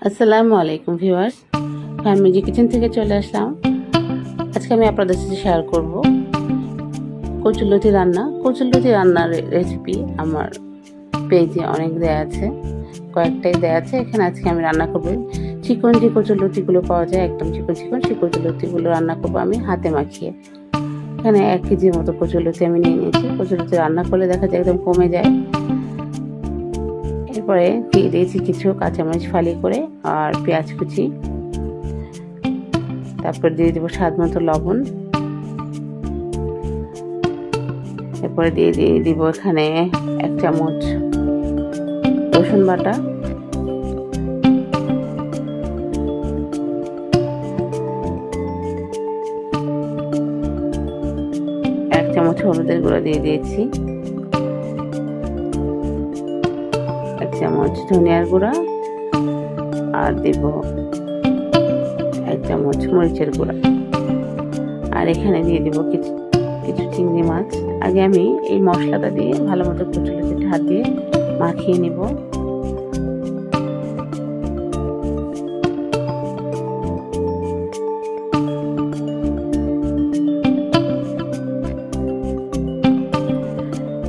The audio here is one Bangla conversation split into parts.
আসসালামু আলাইকুম ভিউয়ার্স, ফ্যামিলি কিচেন থেকে চলে আসলাম। আজকে আমি আপনাদের সাথে শেয়ার করব কচুরলতি রান্না। কচুরলতি রান্নার রেসিপি আমার পেজে অনেক দেয়া আছে, কয়েকটাই দেয়া আছে। এখানে আজকে আমি রান্না করব চিকন যে কচুরলতিগুলো পাওয়া যায়, একদম চিকন চিকন, সেই কচুরলতিগুলো রান্না করব আমি হাতে মাখিয়ে। এখানে 1 কেজির মতো কচুরলতি আমি নিয়ে নিয়েছি। কচুরলতি রান্না করলে দেখা যায় একদম কমে যায়। এরপরে দিয়ে দিয়েছি কিছু কাঁচামরিচ ফালি করে আর পেঁয়াজ কুচি। তারপর দিয়ে দেবো স্বাদ মতো লবণ। এরপরে দিয়ে দিব এখানে 1 চামচ রসুন বাটা, 1 চামচ হলুদের গুঁড়ো দিয়ে দিয়েছি, 1 চামচ ধনিয়ার গুঁড়া, আর দেব 1 চামচ মরিচের গুঁড়া। আর এখানে দিয়ে দেব কিছু চিংড়ি মাছ। আগে আমি এই মশলাটা দিয়ে ভালো মতো কচুরলতিটা হাত দিয়ে মাখিয়ে নিব।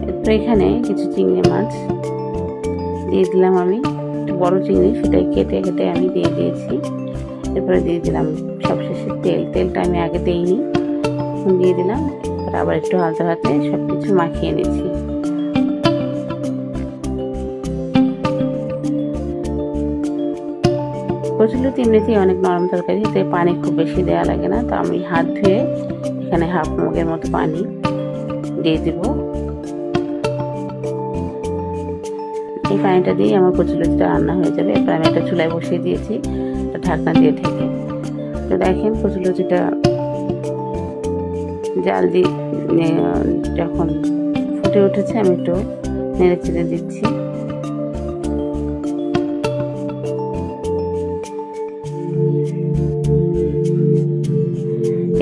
এরপর এখানে কিছু চিংড়ি মাছ দিয়ে দিলাম আমি, বড় চিংড়ি, সেটাই কেটে কেটে আমি দিয়ে দিয়েছি। এরপরে দিয়ে দিলাম সবশেষে তেলটা আমি আগে দিইনি, দিয়ে দিলাম। এরপর আবার একটু হালকা হাতে সবকিছু মাখিয়ে নিয়েছি। কচুরলতি এমনিতেই অনেক নরম তরকারি, তাই পানি খুব বেশি দেওয়া লাগে না। তো আমি হাত ধুয়ে এখানে হাফ মগের মতো পানি দিয়ে দিব। এই পানিটা দিয়ে আমার কচুরলতিটা রান্না হয়ে যাবে। এরপর আমি একটা চুলায় বসিয়ে দিয়েছি, ঢাকনা দিয়ে ঢেকে। তো দেখেন কচুরলতিটা জাল দিয়ে যখন ফুটে উঠেছে, আমি একটু নেড়ে চেড়ে দিচ্ছি।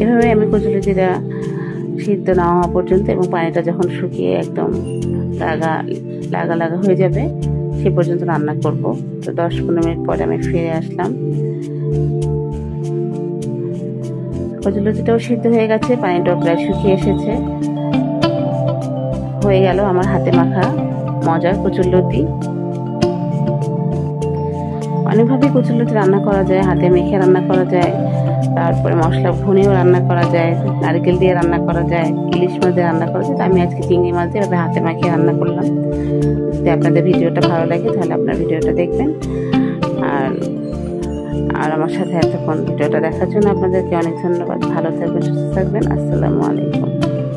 এভাবে আমি কচুরলতিটা সিদ্ধ না হওয়া পর্যন্ত এবং পানিটা যখন শুকিয়ে একদম লাগা লাগা হয়ে যাবে সে পর্যন্ত রান্না করব। তো 10-15 মিনিট পরে আমি ফিরে আসলাম। কচুরলতিটাও সিদ্ধ হয়ে গেছে, পানিটাও প্রায় শুকিয়ে এসেছে। হয়ে গেল আমার হাতে মাখা মজার কচুরলতি। অনেকভাবে কচুরলতি রান্না করা যায়, হাতে মেখে রান্না করা যায়, তারপরে মশলা ভুনেও রান্না করা যায়, নারকেল দিয়ে রান্না করা যায়, ইলিশ মাছ দিয়ে রান্না করা যায়। তো আমি আজকে চিংড়ি মাছ দিয়ে এভাবে হাতে মাখিয়ে রান্না করলাম। যদি আপনাদের ভিডিওটা ভালো লাগে তাহলে আপনার ভিডিওটা দেখবেন। আর আমার সাথে এতক্ষণ ভিডিওটা দেখার জন্য আপনাদেরকে অনেক ধন্যবাদ। ভালো থাকবেন, সুস্থ থাকবেন। আসসালামু আলাইকুম।